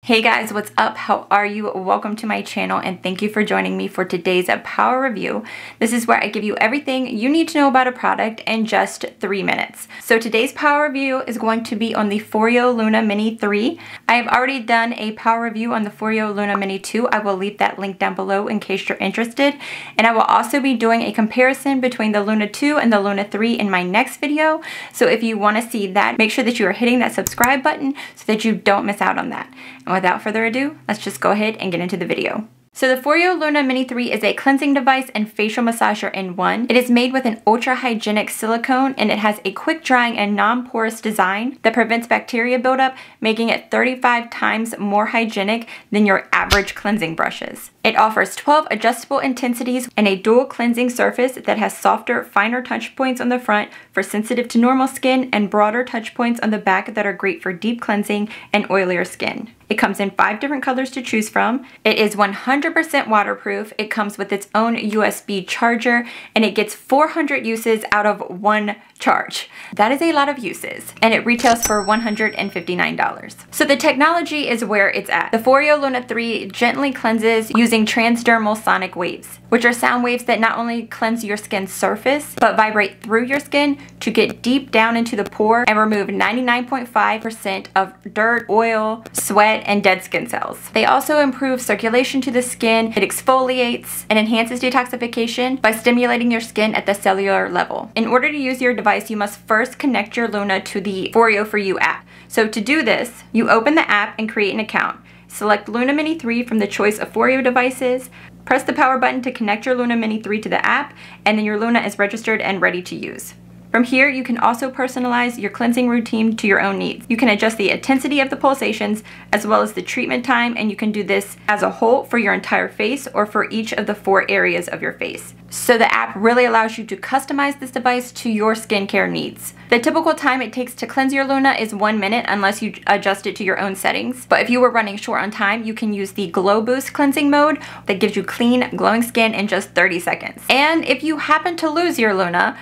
Hey guys, what's up? How are you? Welcome to my channel and thank you for joining me for today's power review. This is where I give you everything you need to know about a product in just 3 minutes. So today's power review is going to be on the Foreo Luna Mini 3. I have already done a power review on the Foreo Luna Mini 2. I will leave that link down below in case you're interested. And I will also be doing a comparison between the Luna 2 and the Luna 3 in my next video. So if you want to see that, make sure that you are hitting that subscribe button so that you don't miss out on that. And without further ado, let's just go ahead and get into the video. So the Foreo Luna Mini 3 is a cleansing device and facial massager in one. It is made with an ultra hygienic silicone and it has a quick drying and non-porous design that prevents bacteria buildup, making it 35 times more hygienic than your average cleansing brushes. It offers 12 adjustable intensities and a dual cleansing surface that has softer, finer touch points on the front for sensitive to normal skin and broader touch points on the back that are great for deep cleansing and oilier skin. It comes in 5 different colors to choose from. It is 100% waterproof. It comes with its own USB charger and it gets 400 uses out of one charge. That is a lot of uses and it retails for $159. So the technology is where it's at. The Foreo Luna 3 gently cleanses using transdermal sonic waves, which are sound waves that not only cleanse your skin's surface, but vibrate through your skin to get deep down into the pore and remove 99.5% of dirt, oil, sweat, and dead skin cells. They also improve circulation to the skin. It exfoliates and enhances detoxification by stimulating your skin at the cellular level. In order to use your device, you must first connect your Luna to the Foreo For You app. So to do this, you open the app and create an account. Select Luna Mini 3 from the choice of Foreo devices. Press the power button to connect your Luna Mini 3 to the app, and then your Luna is registered and ready to use. From here, you can also personalize your cleansing routine to your own needs. You can adjust the intensity of the pulsations as well as the treatment time, and you can do this as a whole for your entire face or for each of the 4 areas of your face. So the app really allows you to customize this device to your skincare needs. The typical time it takes to cleanse your Luna is 1 minute unless you adjust it to your own settings. But if you were running short on time, you can use the Glow Boost cleansing mode that gives you clean, glowing skin in just 30 seconds. And if you happen to lose your Luna,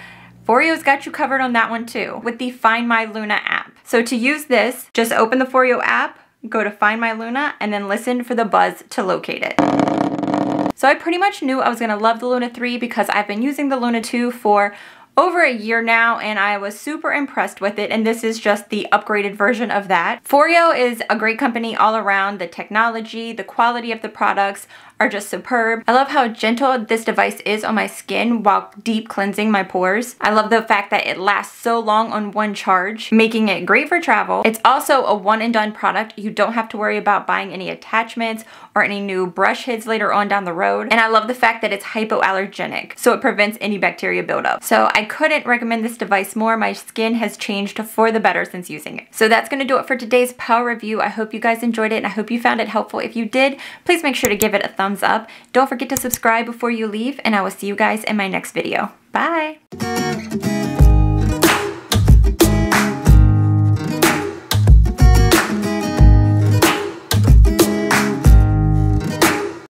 Foreo's got you covered on that one too with the Find My Luna app. So to use this, just open the Foreo app, go to Find My Luna, and then listen for the buzz to locate it. So I pretty much knew I was gonna love the Luna 3 because I've been using the Luna 2 for over a year now and I was super impressed with it, and this is just the upgraded version of that. Foreo is a great company all around. The technology, the quality of the products are just superb. I love how gentle this device is on my skin while deep cleansing my pores. I love the fact that it lasts so long on one charge, making it great for travel. It's also a one and done product. You don't have to worry about buying any attachments or any new brush heads later on down the road. And I love the fact that it's hypoallergenic, so it prevents any bacteria buildup. So I couldn't recommend this device more. My skin has changed for the better since using it. So that's gonna do it for today's power review. I hope you guys enjoyed it and I hope you found it helpful. If you did, please make sure to give it a thumbs up. Don't forget to subscribe before you leave, and I will see you guys in my next video. Bye!